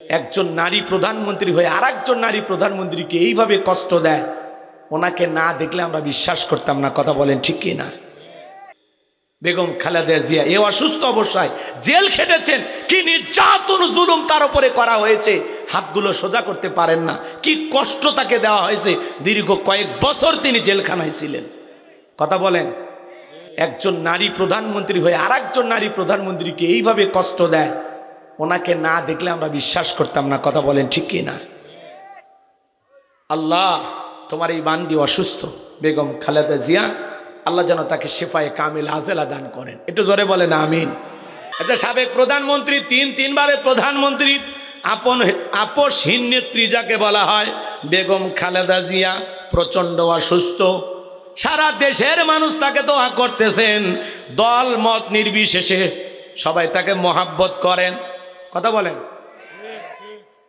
একজন নারী প্রধানমন্ত্রী হয়ে আরেকজন নারী প্রধানমন্ত্রীকে এইভাবে কষ্ট দেয়, ওনাকে না দেখলে আমরা বিশ্বাস করতাম না। কথা বলেন ঠিক কি না? বেগম খালেদা জিয়া এ অসুস্থ অবস্থায় জেল খেটেছেন, কি নির্যাতন জুলুম তার উপরে করা হয়েছে, হাতগুলো সোজা করতে পারেন না, কি কষ্ট তাকে দেওয়া হয়েছে। দীর্ঘ কয়েক বছর তিনি জেলখানায় ছিলেন। কথা বলেন, একজন নারী প্রধানমন্ত্রী হয়ে আরেকজন নারী প্রধানমন্ত্রীকে এইভাবে কষ্ট দেয়, ওনাকে না দেখলে আমরা বিশ্বাস করতাম না। কথা বলেন ঠিক কি না? আল্লাহ, তোমার এই বান্দি অসুস্থ বেগম খালেদা জিয়া, আল্লাহ যেন তাকে শেফায়ে কামিল আজেলা দান করেন। একটু জোরে বলেন আমিন। আচ্ছা, সাবেক প্রধানমন্ত্রী, তিনবারের প্রধানমন্ত্রী, আপসহীন নেত্রী যাকে বলা হয়, বেগম খালেদা জিয়া প্রচণ্ড অসুস্থ। সারা দেশের মানুষ তাকে দোয়া করতেছেন, দল মত নির্বিশেষে সবাই তাকে মহাব্বত করেন। কথা বলেন,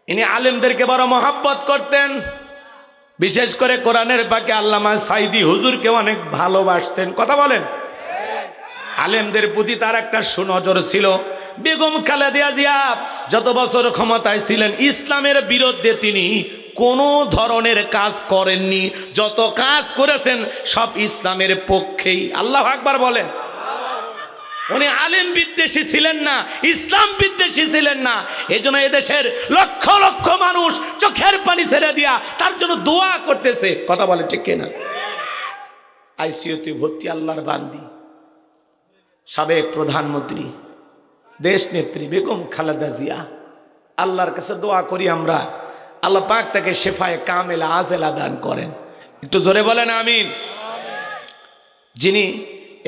ইনি আলেমদেরকে বড় মহাব্বত করতেন, বিশেষ করে কোরআনের পাকে আল্লামা সাইদি হুজুরকে অনেক ভালোবাসতেন। কথা বলেন, আলেমদের প্রতি তার একটা সুনজর ছিল। বেগম খালেদা জিয়া যত বছর ক্ষমতায় ছিলেন, ইসলামের বিরুদ্ধে তিনি কোনো ধরনের কাজ করেননি। যত কাজ করেছেন সব ইসলামের পক্ষেই। আল্লাহু আকবার বলেন। উনি আলেম বিদ্বেষী ছিলেন না, ইসলাম বিদ্বেষী ছিলেন না। এই জন্য এদেশের লক্ষ লক্ষ মানুষ চোখের পানি ছেড়ে দিয়া তার জন্য দোয়া করতেছে। কথা বলে ঠিক কিনা? আইসিইউতে ভর্তি আল্লাহর বান্দি, সাবেক প্রধানমন্ত্রী, দেশ নেত্রী বেগম খালেদা জিয়া। আল্লাহর কাছে দোয়া করি আমরা, আল্লাহ পাক তাকে শেফায়ে কামিল আজেলা দান করেন। একটু জোরে বলেন আমিন। যিনি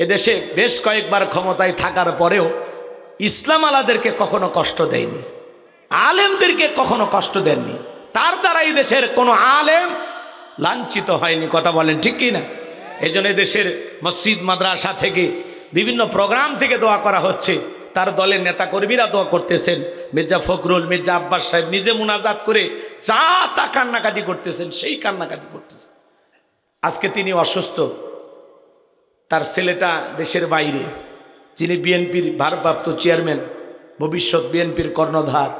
এদেশে বেশ কয়েকবার ক্ষমতায় থাকার পরেও ইসলাম আলাদেরকে কখনো কষ্ট দেয়নি, আলেমদেরকে কখনো কষ্ট দেননি, তার দ্বারা এই দেশের কোনো আলেম লাঞ্ছিত হয়নি। কথা বলেন ঠিক কি না? এই জন্য দেশের মসজিদ মাদ্রাসা থেকে বিভিন্ন প্রোগ্রাম থেকে দোয়া করা হচ্ছে, তার দলের নেতাকর্মীরা দোয়া করতেছেন। মির্জা ফখরুল, মির্জা আব্বাস সাহেব নিজে মুনাজাত করে যা তা কান্নাকাটি করতেছেন, সেই কান্নাকাটি করতেছেন। আজকে তিনি অসুস্থ, তার ছেলেটা দেশের বাইরে, যিনি বিএনপির ভারপ্রাপ্ত চেয়ারম্যান, ভবিষ্যৎ বিএনপির কর্ণধার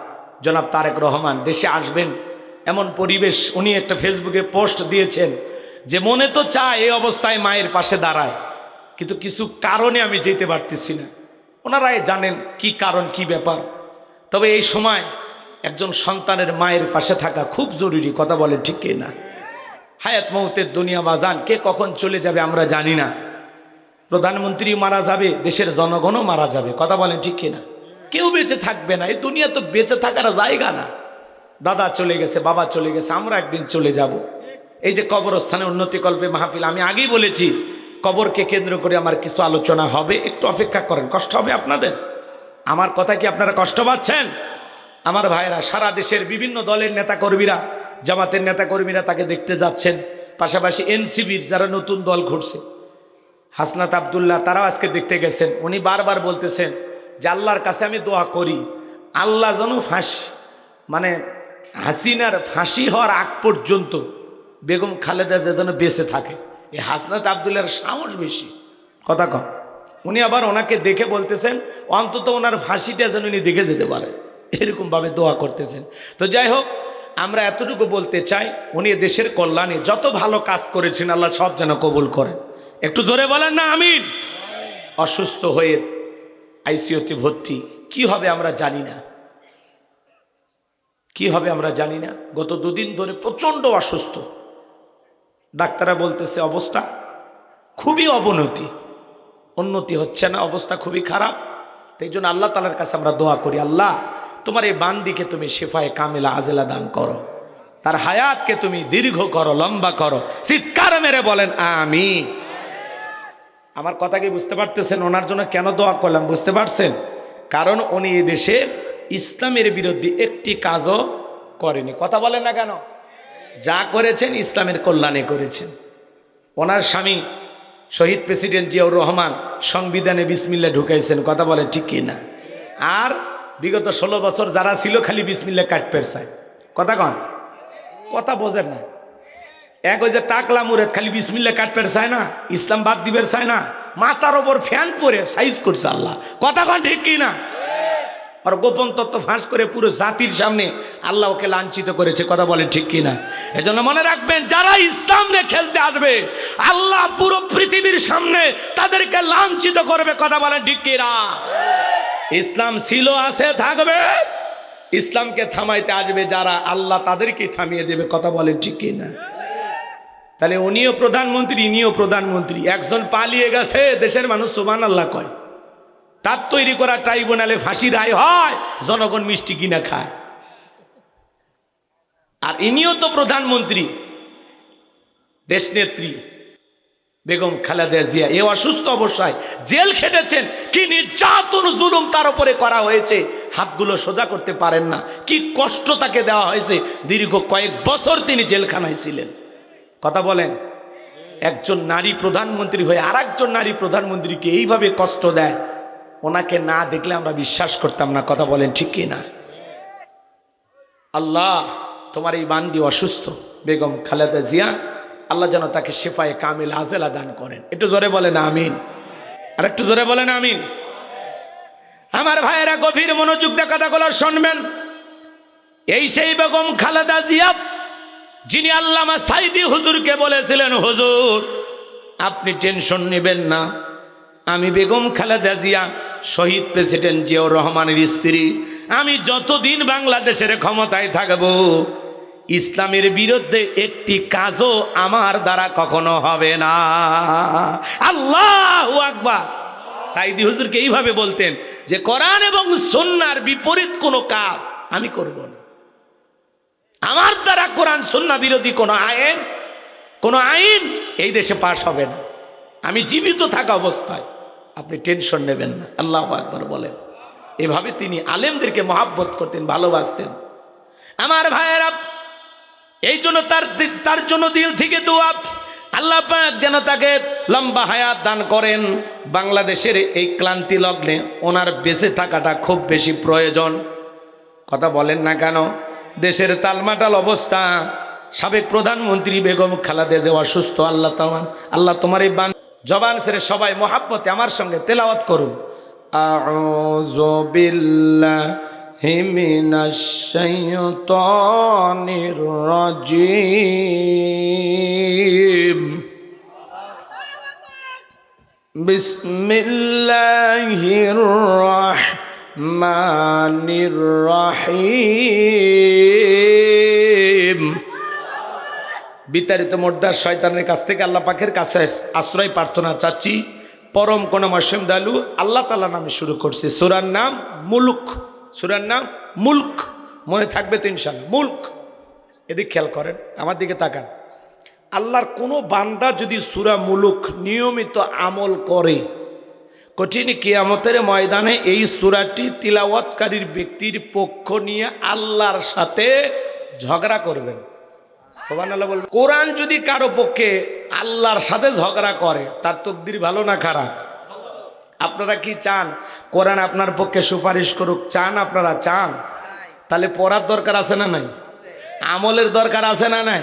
জনাব তারেক রহমান দেশে আসবেন এমন পরিবেশ। উনি একটা ফেসবুকে পোস্ট দিয়েছেন যে মনে তো চায় এই অবস্থায় মায়ের পাশে দাঁড়ায়, কিন্তু কিছু কারণে আমি যেতে পারতেছি না। ওনারাই জানেন কি কারণ, কি ব্যাপার। তবে এই সময় একজন সন্তানের মায়ের পাশে থাকা খুব জরুরি। কথা বলে ঠিক কি না? হায়াত মৌতের দুনিয়া বাজান, কে কখন চলে যাবে আমরা জানি না। প্রধানমন্ত্রী মারা যাবে, দেশের জনগণও মারা যাবে। কথা বলেন ঠিক কিনা? কেউ বেঁচে থাকবে না। এই দুনিয়া তো বেঁচে থাকার জায়গা না। দাদা চলে গেছে, বাবা চলে গেছে, আমরা একদিন চলে যাব। এই যে কবরস্থানে উন্নতিকল্পে মাহফিল, আমি আগেই বলেছি কবরকে কেন্দ্র করে আমার কিছু আলোচনা হবে, একটু অপেক্ষা করেন। কষ্ট হবে আপনাদের, আমার কথা কি আপনারা কষ্ট পাচ্ছেন? আমার ভাইয়েরা, সারা দেশের বিভিন্ন দলের নেতাকর্মীরা, জামাতের নেতাকর্মীরা তাকে দেখতে যাচ্ছেন। পাশাপাশি এনসিবির যারা নতুন দল ঘুরছে, হাসনাত আবদুল্লাহ, তারাও আজকে দেখতে গেছেন। উনি বারবার বলতেছেন যে আল্লাহর কাছে আমি দোয়া করি, আল্লাহ যেন হাসিনার ফাঁসি হওয়ার আগ পর্যন্ত বেগম খালেদা জিয়া যেন বেঁচে থাকে। এই হাসনাত আবদুল্লাহর সাহস বেশি। কথা কম। উনি আবার ওনাকে দেখে বলতেছেন অন্তত ওনার ফাঁসিটা যেন উনি দেখে যেতে পারে, এরকমভাবে দোয়া করতেছেন। তো যাই হোক, আমরা এতটুকু বলতে চাই, উনি দেশের কল্যাণে যত ভালো কাজ করেছেন আল্লাহ সব যেন কবুল করেন। একটু জোরে বলেন না আমিন। অসুস্থ হয়ে আইসিইউতে ভর্তি, কি হবে আমরা জানি না, কি হবে আমরা জানি না। গত দুদিন ধরে প্রচণ্ড অসুস্থ, ডাক্তাররা বলতেছে অবস্থা খুবই অবনতি, উন্নতি হচ্ছে না, অবস্থা খুবই খারাপ। তাই জন্য আল্লাহ তাআলার কাছে আমরা দোয়া করি, আল্লাহ তোমার এই বান্দিকে তুমি শেফায়ে কামিলা আজেলা দান করো, তার হায়াতকে তুমি দীর্ঘ করো, লম্বা করো। চিৎকার মেরে বলেন আমিন। আমার কথা কি বুঝতে পারতেছেন? ওনার জন্য কেন দোয়া করলাম বুঝতে পারছেন? কারণ উনি এই দেশে ইসলামের বিরুদ্ধে একটি কাজও করেনি। কথা বলেন না কেন? যা করেছেন ইসলামের কল্যাণে করেছেন। ওনার স্বামী শহীদ প্রেসিডেন্ট জিয়াউর রহমান সংবিধানে বিসমিল্লাহ ঢুকাইছেন। কথা বলেন ঠিক কি না? আর বিগত 16 বছর যারা ছিল খালি বিসমিল্লাহ কাটপের চায়। কথা কন, কথা বোঝেন না। এক ওই যে টাকলা মুরেদ খালি বিসমিল্লাহ কাটপের চায় না, ইসলাম বাদ দিবের চায় না, মাথার ওপর ফ্যান পরে সাইজ করছে আল্লাহ। কথা কন ঠিক কি না? আর গোপন তত্ত্ব ফাঁস করে পুরো জাতির সামনে আল্লাহ ওকে লাঞ্ছিত করেছে। কথা বলেন ঠিক কিনা? এজন্য মনে রাখবেন, যারা ইসলাম নিয়ে খেলতে আসবে আল্লাহ পুরো পৃথিবীর সামনে তাদেরকে লাঞ্ছিত করবে। কথা বলেন ঠিক কিনা? ইসলাম ছিল, আছে, থাকবে। ইসলামকে থামাইতে আসবে যারা, আল্লাহ তাদেরকে থামিয়ে দেবে। কথা বলেন ঠিক কিনা? তাহলে উনিও প্রধানমন্ত্রী, ইনিও প্রধানমন্ত্রী। একজন পালিয়ে গেছে, দেশের মানুষ সুবহানাল্লাহ কয়। তার তৈরি করা ট্রাইব্যুনালে ফাঁসি রায় হয়, জনগণ মিষ্টি কিনা খায়। আর ইনিও তো প্রধানমন্ত্রী, দেশনেত্রী বেগম খালেদা জিয়া। এ অসুস্থ অবস্থায় জেল খেটেছেন। কি নির্যাতন জুলুম তার উপরে করা হয়েছে, হাতগুলো সোজা করতে পারেন না। কি কষ্ট তাকে দেওয়া হয়েছে, দীর্ঘ কয়েক বছর তিনি জেলখানায় ছিলেন। কথা বলেন, একজন নারী প্রধানমন্ত্রী হয়ে আর একজন নারী প্রধানমন্ত্রীকে এইভাবে কষ্ট দেয়, ওনাকে না দেখলে আমরা বিশ্বাস করতাম না। কথা বলেন ঠিক কি না? আল্লাহ তোমার এই বান্দি অসুস্থ বেগম খালেদা জিয়া, আল্লাহ যেন তাকে শেফায়ে কামিল আজেলা দান করেন। একটু জোরে বলেন আমিন। আর একটু জোরে বলেন আমিন। আমার ভাইয়েরা গভীর মনোযোগ দিয়ে কথাগুলো শুনবেন। এই সেই বেগম খালেদা জিয়া যিনি আল্লামা সাইদি হুজুরকে বলেছিলেন, হুজুর আপনি টেনশন নেবেন না, আমি বেগম খালেদা জিয়া শহীদ প্রেসিডেন্ট জিয়াউর রহমানের স্ত্রী, আমি যতদিন বাংলাদেশের ক্ষমতায় থাকব ইসলামের বিরুদ্ধে একটি কাজও আমার দ্বারা কখনো হবে না। আল্লাহু আকবার। সাইদি হুজুরকে এইভাবে বলতেন যে কোরআন এবং সুন্নাহর বিপরীত কোনো কাজ আমি করব না। আমার দ্বারা কোরআন সুন্নাহ বিরোধী কোনো আইন এই দেশে পাশ হবে না, আমি জীবিত থাকা অবস্থায়। আপনি টেনশন নেবেন না। আল্লাহু আকবার বলেন। এভাবে তিনি আলেমদেরকে মহাব্বত করতেন, ভালোবাসতেন। আমার ভাইয়েরা, এই জন্য তার জন্য দিল থেকে দোয়া, আল্লাহ পাক যেন তাকে লম্বা হায়াত দান করেন। বাংলাদেশের এই ক্লান্তি লগ্নে ওনার বেঁচে থাকাটা খুব বেশি প্রয়োজন। কথা বলেন না কেন? দেশের তালমাটাল অবস্থা, সাবেক প্রধানমন্ত্রী বেগম খালেদা জিয়া অসুস্থ। আল্লাহ তোমার এই জবান ছেড়ে সবাই মহাব্বতে আমার সঙ্গে তেলাওয়াত করুন। আউযু বিল্লাহি মিনাশ শাইতানির রাজিম। বিসমিল্লাহির রাহমানির রাহিম। বিতাড়িত মোর্দার শয়তানের কাছ থেকে আল্লাহ পাকের কাছে আশ্রয় প্রার্থনা চাচ্ছি। পরম করুণাময় দয়ালু আল্লাহ তাআলা নামে শুরু করছি। সূরার নাম মুলক। সূরার নাম মুলক, মনে থাকবে তো ইনশাআল্লাহ। মুলক। এদিকে খেয়াল করেন, আমার দিকে তাকান। আল্লাহর কোনো বান্দা যদি সূরা মুলক নিয়মিত আমল করে, কঠিন কিয়ামতের ময়দানে এই সূরাটি তিলাওয়াতকারীর ব্যক্তির পক্ষ নিয়ে আল্লাহর সাথে ঝগড়া করবেন। সুবহানাল্লাহ বলবেন। কোরআন যদি কারো পক্ষে আল্লাহর সাথে ঝগড়া করে, তার তকদির ভালো না খারাপ? আপনারা কি চান কোরআন আপনার পক্ষে সুপারিশ করুক? চান? আপনারা চান? তাহলে পড়ার দরকার আছে না নাই? আমলের দরকার আছে না নাই?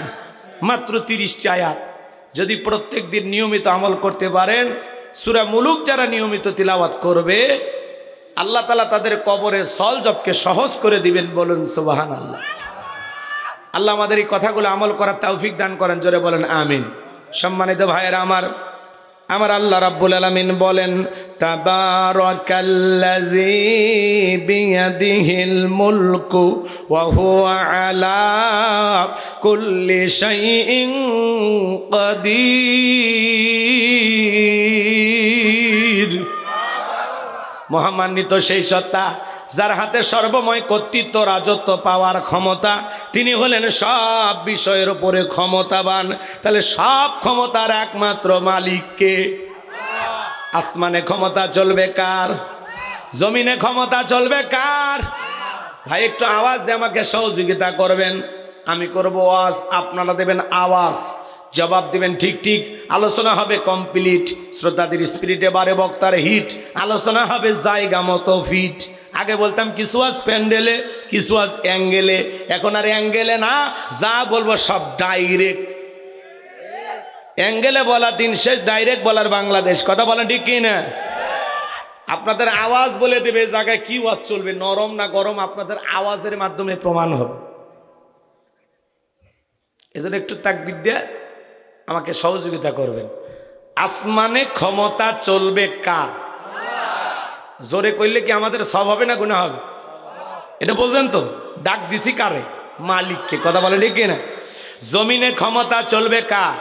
মাত্র 30টি আয়াত যদি প্রত্যেক দিন নিয়মিত আমল করতে পারেন, সূরা মুলক যারা নিয়মিত তিলাওয়াত করবে, আল্লাহ তাআলা তাদের কবরের সলজবকে সহজ করে দিবেন। বলুন সুবহানাল্লাহ। আল্লাহ আমাদের এই কথাগুলো আমল করার তৌফিক দান করেন। জোরে বলেন আমিন। সম্মানিত ভাইয়েরা আমার আল্লাহ রাব্বুল আলামিন বলেন, তাবারাকাল্লাযী বিয়াদিহিল মুলকু ওয়া হুয়া আলা কুল্লি শাইইন কাদির। মহামান্বিত সেই সত্তা যার হাতে সর্বময় কর্তৃত্ব, রাজত্ব পাওয়ার ক্ষমতা, তিনি হলেন সব বিষয়ের উপরে ক্ষমতাবান। তাহলে সব ক্ষমতার একমাত্র মালিককে? আসমানে ক্ষমতা চলবে কার? জমিনে ক্ষমতা চলবে কার? ভাই একটু আওয়াজ দিয়ে আমাকে সহযোগিতা করবেন। আমি করব ওয়াজ, আপনারা দেবেন আওয়াজ, জবাব দিবেন ঠিক ঠিক। আলোচনা হবে কমপ্লিট, শ্রোতাদের স্পিরিটে বারে বক্তার হিট। আলোচনা হবে জায়গা মতো ফিট। আগে বলতাম কিছু আজ প্যান্ডেলে, কিছু আজ অ্যাঙ্গেলে, এখন আর অ্যাঙ্গেলে না, যা বলবো সব ডাইরেক্ট। অ্যাঙ্গেলে বলা দিন শেষ, ডাইরেক্ট বলার বাংলাদেশ। কথা বলেন ঠিক কি না? আপনাদের আওয়াজ বলে দেবে জায়গায় কি ওয়াজ চলবে, নরম না গরম আপনাদের আওয়াজের মাধ্যমে প্রমাণ হবে। এজন্য একটু তাকবীর দিয়ে আমাকে সহযোগিতা করবেন। আসমানে ক্ষমতা চলবে কার? জোরে কইলে কি আমাদের সব হবে না গুনাহ হবে? এটা বোঝেন তো, ডাক দিছি কারে? মালিককে। কথা বলেন ঠিক না? জমিনে ক্ষমতা চলবে কার?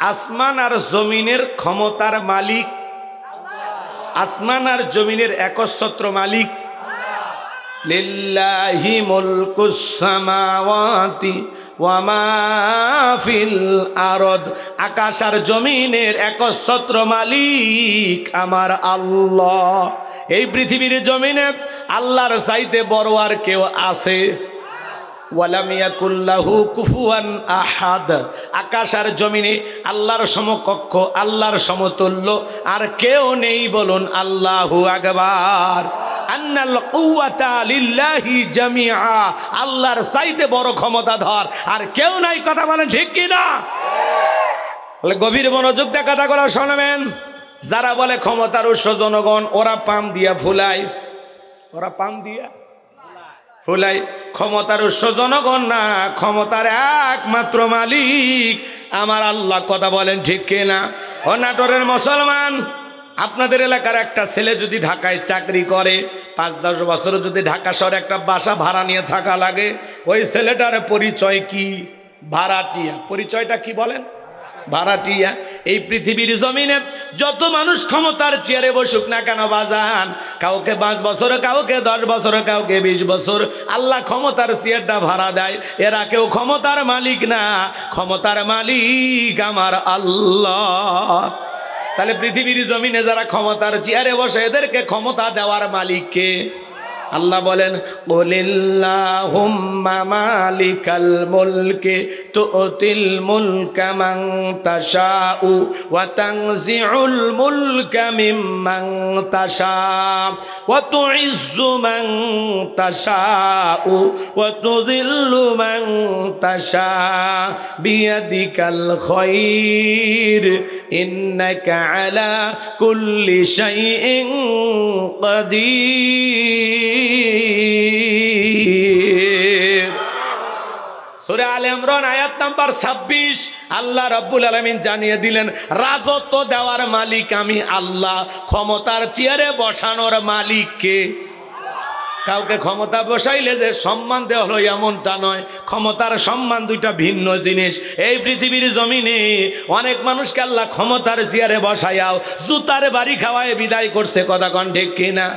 আসমান আর জমিনের ক্ষমতার মালিক, আসমান আর জমিনের একচ্ছত্র মালিক। লিল্লাহি মুলকুস সামাওয়াতি ওয়া মা ফিল আরদ, আকাশ আর জমিনের একচ্ছত্র মালিক আমার আল্লাহ। এই পৃথিবীর জমিনে আল্লাহর চাইতে বড় আর কেউ আছে? ওয়ালাম ইয়াকুল লাহু কুফুয়ান আহাদ, আকাশ আর জমিনে আল্লাহর সমকক্ষ, আল্লাহর সমতুল্য আর কেউ নেই। বলুন আল্লাহু আকবার। আন্নাল কুওয়াতা লিল্লাহি জামিআ, আল্লাহর চাইতে বড় ক্ষমতাধর আর কেউ নাই। কথা বলেন ঠিক কি না? তাহলে গভীর মনোযোগ দিয়ে কথাগুলো শুনবেন। যারা বলে ক্ষমতার উৎস জনগণ, ওরা পাম দিয়া ফুলায়, ওরা পাম দিয়া ফুলাই। ক্ষমতার উৎস জনগণ না, ক্ষমতার একমাত্র মালিক আমার আল্লাহ। কথা বলেন ঠিক কিনা? ও নাটোরের মুসলমান, আপনাদের এলাকার একটা ছেলে যদি ঢাকায় চাকরি করে, 5-10 বছর যদি ঢাকা শহরে একটা বাসা ভাড়া নিয়ে থাকা লাগে, ওই ছেলেটার পরিচয় কি? ভাড়াটিয়া। পরিচয়টা কি বলেন? ভাড়াটিয়া। এই পৃথিবীর জমিনে যত মানুষ ক্ষমতার চেয়ারে বসুক না কেন বাজান, কাউকে 5 বছর, কাউকে 10 বছর, কাউকে 20 বছর আল্লাহ ক্ষমতার চেয়ারটা ভাড়া দেয়। এরা কেউ ক্ষমতার মালিক না, ক্ষমতার মালিক আমার আল্লাহ। তাহলে পৃথিবীর জমিনে যারা ক্ষমতার চেয়ারে বসে, এদেরকে ক্ষমতা দেওয়ার মালিক কে? আল্লাহ বলেন, কুলিল্লাহুম্মা মালিকাল মুলকি তুতিল মুলকা মান তাশাউ ওয়া তানজিউল মুলকা মিম্মান তাশাউ ওয়া তুইজ্জু মান তাশাউ ওয়া তুযিল্লু মান তাশাউ বিয়াদিকাল খায়র ইন্নাকা আলা কুল্লি শাইইন কাদির। সূরা আলে ইমরান আয়াত নাম্বার 26 আল্লাহ রাব্বুল আলামিন জানিয়ে দিলেন, রাজত্ব দেওয়ার মালিক আমি আল্লাহ, ক্ষমতার চেয়ারে বসানোর মালিক কে? কাউকে ক্ষমতা বসাইলে যে সম্মান দেওয়া হলো এমনটা নয়। ক্ষমতার সম্মান দুইটা ভিন্ন জিনিস। এই পৃথিবীর জমিনে অনেক মানুষকে আল্লাহ ক্ষমতার চেয়ারে বসাইয়াও জুতার বাড়ি খাওয়ায় বিদায় করছে। কথা কন ঠিক কিনা?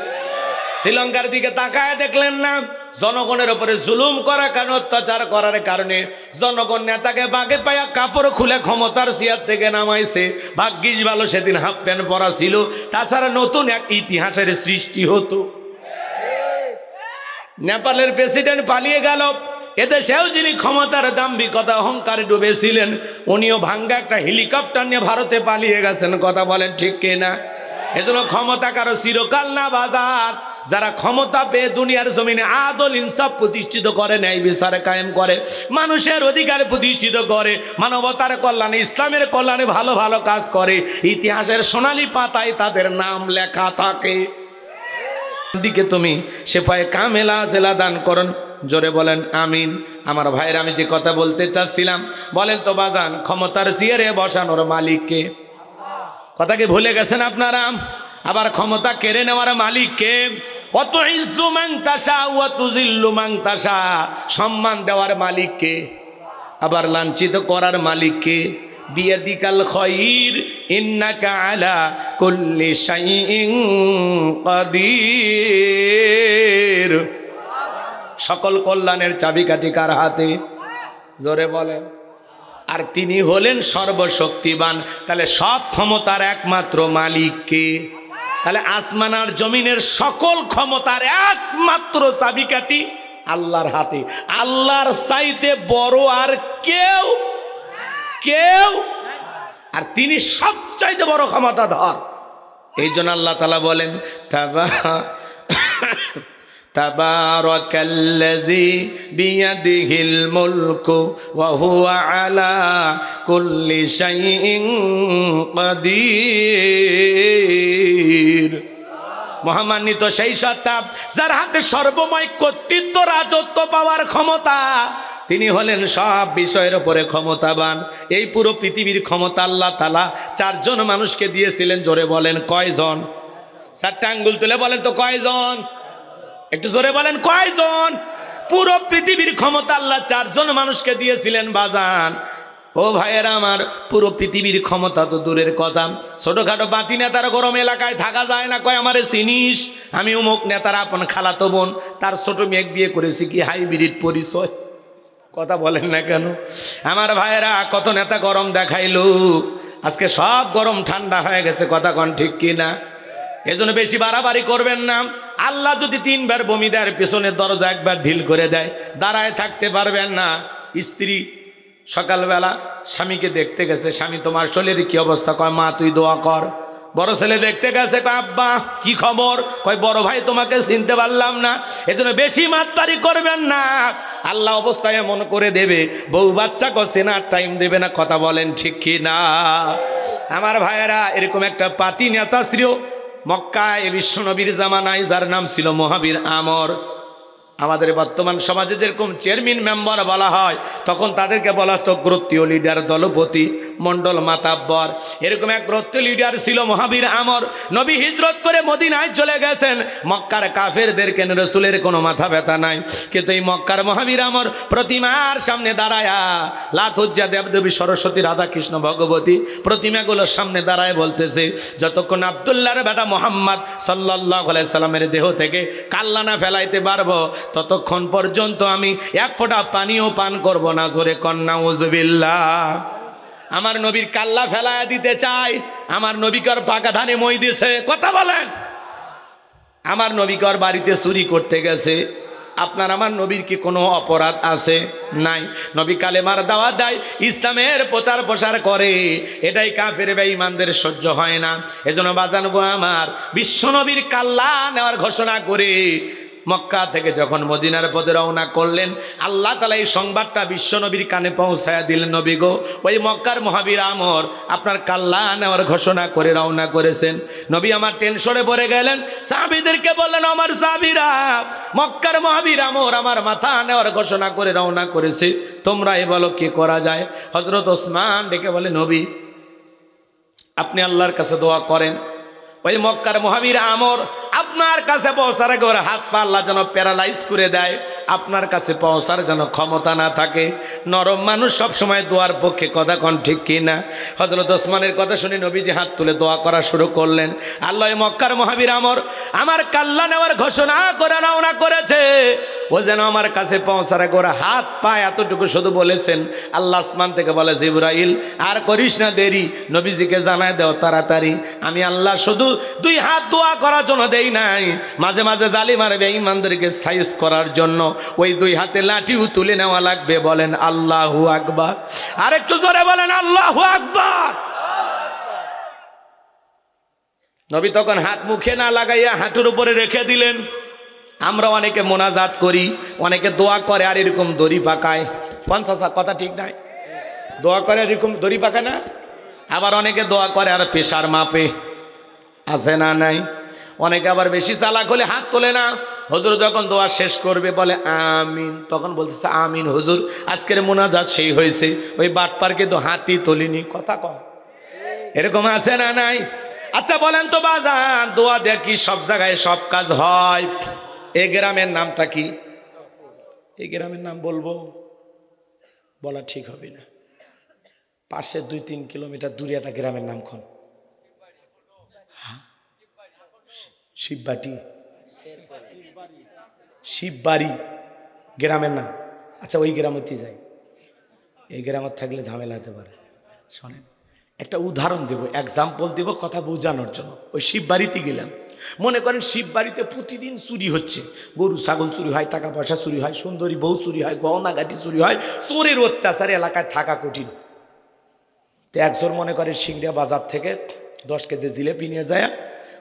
শ্রীলঙ্কার দিকে তাকায় দেখলেন না? জনগণের উপরে জুলুম করার কারণে, অত্যাচার করার কারণে জনগণ নেতাকে বাগে পায়া কাপড় খুলে ক্ষমতার চেয়ার থেকে নামাইছে। ভাগ্যিস ভালো সেদিন হাফ প্যান্ট পরা ছিল, তাছাড়া নতুন এক ইতিহাসের সৃষ্টি হতো। নেপালের প্রেসিডেন্ট পালিয়ে গেল, এদেশেও যিনি ক্ষমতার দাম্ভিকতা অহংকারে ডুবেছিলেন, উনিও ভাঙ্গা একটা হেলিকপ্টার নিয়ে ভারতে পালিয়ে গেছেন। কথা বলেন ঠিক কিনা? এজন্য ক্ষমতা কারো চিরকাল না বাজার। যারা ক্ষমতা পেয়ে দুনিয়ার জমিনে আদল ইনসাফ প্রতিষ্ঠিত করে, ন্যায় বিচার কায়েম করে, মানুষের অধিকার প্রতিষ্ঠিত করে, মানবতার কল্যাণে, ইসলামের কল্যাণে ভালো ভালো কাজ করে, ইতিহাসের সোনালী পাতায় তাদের নাম লেখা থাকে। দিকে তুমি শেফায়ে কামেলা জেলা দান করুন। জোরে বলেন আমিন। আমার ভাইয়ের, আমি যে কথা বলতে চাচ্ছিলাম, বলেন তো বাজান, ক্ষমতার চেয়ারে বসানোর মালিককে? কথা কি ভুলে গেছেন আপনারা? আবার ক্ষমতা কেড়ে নেওয়ার মালিককে? অত ইজ্জু মান তাশা ওয়া তুযিল্লু মান তাশা, সম্মান দেওয়ার মালিককে? আবার লাঞ্ছিত করার মালিককে? বিয়াদিকাল খায়র ইন্নাকা আলা কুল্লি শাইইন কাদির। সকল কল্যাণের চাবিকাঠি কার হাতে? জোরে বলেন। আর তিনি হলেন সর্বশক্তিমান। তাহলে সব ক্ষমতার একমাত্র মালিক কে? তাহলে আসমান আর জমিনের সকল ক্ষমতার একমাত্র চাবিকাঠি আল্লাহর হাতে। আল্লাহর চাইতে বড় আর কেউ কেউ, আর তিনি সবচাইতে বড় ক্ষমতাধর। এই জন্য আল্লাহ তাআলা বলেন, তাবারাকাল্লাযী বিয়াদিহিল মুলকু ওয়া হুয়া আলা কুল্লি শাইইন কাদির। মহামান্বিত সেই সত্তা যার হাতে সর্বময় কর্তৃত্ব রাজত্ব পাওয়ার ক্ষমতা, তিনি হলেন সব বিষয়ের উপরে ক্ষমতাবান। এই পুরো পৃথিবীর ক্ষমতা আল্লাহ তাআলা চারজন মানুষকে দিয়েছিলেন। জোরে বলেন কয়জন? চারটা আঙ্গুল তুলে বলেন তো কয়জন? একটু জোরে বলেন কয়জন? পুরো পৃথিবীর ক্ষমতা আল্লাহ চারজন মানুষকে দিয়েছিলেন বাজান। ও ভাইয়েরা আমার, পুরো পৃথিবীর ক্ষমতা তো দূরের কথা, ছোটখাটো বাতি নেতার গরম এলাকায় থাকা যায় না। কয় আমারে চিনিস? আমি অমুক নেতার আপন খালাতো বোন, তার ছোট মেয়ে বিয়ে করেছি, কি হাইব্রিড পরিচয়। কথা বলেন না কেন? আমার ভাইয়েরা, কত নেতা গরম দেখাইলো, আজকে সব গরম ঠান্ডা হয়ে গেছে। কথা কন ঠিক কিনা? এজন্য বেশি বাড়াবাড়ি করবেন না। আল্লাহ যদি 3 বার বমি দেয়, পেছনের দরজা একবার ঢিল করে দেয়, দাঁড়ায় থাকতে পারবেন না। স্ত্রী সকালবেলা স্বামীকে দেখতে গেছে, স্বামী তোমার শরীরের কি অবস্থা? কয় মা তুই দোয়া কর। বড় ছেলে দেখতে গেছে, কয় আব্বা কি খবর? কয় বড় ভাই তোমাকে চিনতে পারলাম না। এজন্য বেশি মাতবাড়ি করবেন না, আল্লাহ অবস্থায় এমন করে দেবে, বউ বাচ্চাকে চেনার টাইম দেবে না। কথা বলেন ঠিক কি না? আমার ভাইয়েরা, এরকম একটা পাতি নেতা ছিল মক্কায় বিশ্বনবীর জামানায়, যার নাম ছিল মহাবীর আমর। আমাদের বর্তমান সমাজে যেরকম চেয়ারম্যান মেম্বার বলা হয়, তখন তাদেরকে বলা হতো গোত্রীয় লিডার, দলপতি, মণ্ডল মাতাব্বর। এরকম এক গোত্রীয় লিডার ছিল মহাবীর আমর। নবী হিজরত করে মদিনায় চলে গেছেন। মক্কার কাফেরদেরকে রাসূলের কোনো মাথা ব্যথা নাই, কিন্তু এই মক্কার মহাবীর আমর প্রতিমার সামনে দাঁড়ায়া, লাত উজ্জা, দেবদেবী, সরস্বতী, রাধা কৃষ্ণ, ভগবতী প্রতিমাগুলোর সামনে দাঁড়ায় বলতেছে, যতক্ষণ আব্দুল্লাহর বেটা মুহাম্মদ সাল্লাল্লাহু আলাইহি সাল্লামের দেহ থেকে কাল্লা না ফেলাইতে পারবো, ততক্ষণ পর্যন্ত আমি এক ফোঁটা পানিও পান করব না। জোরে কন্যা উজবিল্লাহ। আমার নবীর কাল্লা ফেলায়া দিতে চায়, আমার নবীকর পাকা ধানে মই দিছে। কথা বলেন। আমার নবীকর বাড়িতে চুরি করতে গেছে। আপনার আমার নবীর কি কোনো অপরাধ আছে? নাই। নবী কালেমার দাওয়াত দেয়, ইসলামের প্রচার প্রসার করে, এটাই কাফের বেঈমানদের সহ্য হয় না। এজন্য বাজান গো আমার, বিশ্ব নবীর কাল্লা নেওয়ার ঘোষণা করে মক্কা থেকে যখন মদিনার পথে রওনা করলেন, আল্লাহ তাআলা এই সংবাদটা বিশ্বনবীর কানে পৌঁছায়া দিলেন। নবী গো, ওই মক্কার মহাবীর আমর আপনার কাল্লা নেওয়ার ঘোষণা করে রওনা করেছেন। নবী আমার টেনশনে পড়ে গেলেন। সাহাবীদেরকে বললেন, আমার সাহাবীরা, মক্কার মহাবীর আমর আমার মাথা নেওয়ার ঘোষণা করে রওনা করেছে, তোমরাই বলো কি করা যায়। হযরত ওসমান ডেকে বলে, নবী আপনি আল্লাহর কাছে দোয়া করেন, ওই মক্কার মহাবীর আমর আপনার কাছে পৌঁছার আগে ওর হাত পা আল্লাহ যেন প্যারালাইজ করে দেয়, আপনার কাছে পৌঁছার যেন ক্ষমতা না থাকে। নরম মানুষ সবসময় দোয়ার পক্ষে। কথা কন ঠিক কিনা? হযরত ওসমানের কথা শুনে নবীজি হাত তুলে দোয়া করা শুরু করলেন। আল্লাহ মক্কার মহাবীর আমর আমার কাল্লা নেওয়ার ঘোষণা করে রওনা করেছে, ও যেন আমার কাছে পৌঁছার আগে ওর হাত পা এতটুকু শুধু বলেছেন। আল্লাহ আসমান থেকে বলে, জিবরাইল আর করিস না দেরি, নবীজিকে জানায় দাও তাড়াতাড়ি। আমি আল্লাহ শুধু 2 হাত দোয়া করার জন্য দেই নাই, মাঝে মাঝে জালিম আর বেঈমানদেরকে সাইজ করার জন্য ওই 2 হাতে লাঠিও তুলে নেওয়া লাগবে। বলেন আল্লাহু আকবার। আর একটু জোরে বলেন আল্লাহু আকবার। নবী তখন হাত মুখে না লাগাইয়া হাঁটুর উপরে রেখে দিলেন। আমরা অনেকে মোনাজাত করি, অনেকে দোয়া করে আর এরকম দড়ি পাকায়। 50 কথা ঠিক নাই? দোয়া করে এরকম দড়ি পাকায় না? আবার অনেকে দোয়া করে আর প্রেশার মাপে। আছে না নাই? অনেকে আবার বেশি চালাক হলে হাত তোলে না। হুজুর যখন দোয়া শেষ করবে বলে আমিন, তখন বলতেছে আমিন হুজুর, আজকের মোনাজাত সেই হয়েছে, ওই বাটপারকে তো হাতই তোলেনি। কথা কয় এরকম আছে না নাই? আচ্ছা বলেন তো বাজান, দোয়া দেখি সব জায়গায় সব কাজ হয়। এই গ্রামের নামটা কি? এই গ্রামের নাম বলবো? বলা ঠিক হবে না। পাশে 2-3 কিলোমিটার দূরে একটা গ্রামের নাম খন শিববাটি, শিববাড়ি গ্রামের নাম। আচ্ছা ওই গ্রামতে যাই, এই গ্রামত থাকলে ঝামেলা হতে পারে। শোনেন, একটা উদাহরণ দেব, এক্সাম্পল দেব কথা বোঝানোর জন্য। ওই শিববাড়িতে গেলাম, মনে করেন শিববাড়িতে প্রতিদিন চুরি হচ্ছে, গরু ছাগল চুরি হয়, টাকা পয়সা চুরি হয়, সুন্দরী বউ চুরি হয়, গহনাগাটি চুরি হয়, চোরের অত্যাচারে এলাকায় থাকা কঠিন। তো একজন মনে করে সিংড়া বাজার থেকে 10 কেজি জিলেপি নিয়ে যায়,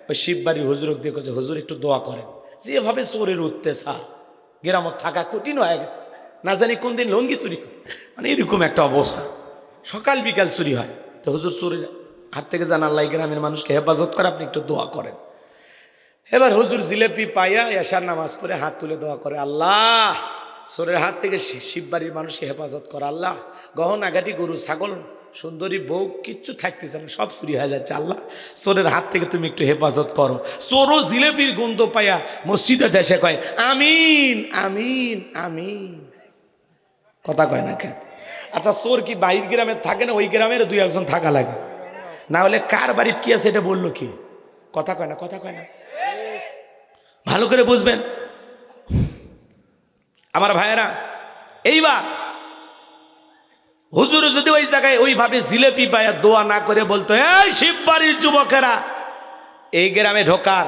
ওই শিববাড়ির হুজুরক দেখো যে হুজুর একটু দোয়া করেন, যেভাবে চোরের অত্যাচার গ্রামত থাকা কঠিন হয়ে গেছে, না জানি কোন দিন লঙ্গি চুরি করে, মানে এরকম একটা অবস্থা, সকাল বিকাল চুরি হয়। তো হুজুর চোরের হাত থেকে জানার লাই গ্রামের মানুষকে হেফাজত করে, আপনি একটু দোয়া করেন। এবার হুজুর জিলেপি পাইয়া এশার নামাজ পড়ে হাত তুলে দোয়া করে, আল্লাহ চোরের হাত থেকে শিববাড়ির মানুষকে হেফাজত কর। আল্লাহ গহনা গাটি গরু ছাগল সুন্দরী বউ কিচ্ছু থাকতেছে না, সব চুরি হয়ে যাচ্ছে। আল্লাহ চোরের হাত থেকে তুমি একটু হেফাজত করো। চোরও জিলেপির গন্ধ পাইয়া মসজিদে এসে কয় আমিন আমিন আমিন, কথা কয় না কেন? আচ্ছা চোর কি বাইরের গ্রামে থাকে না, ওই গ্রামের দুই একজন থাকা লাগে? না হলে কার বাড়িতে কি আছে এটা বললো কি? কথা কয় না, কথা কয় না, ভালো করে বুঝবেন আমার ভাইয়েরা। এইবার হুজুর যদি ওই জায়গায় ওইভাবে জিলেপি পায়া দোয়া না করে বলতো, এই শিববাড়ির যুবকেরা, এই গ্রামে ঢোকার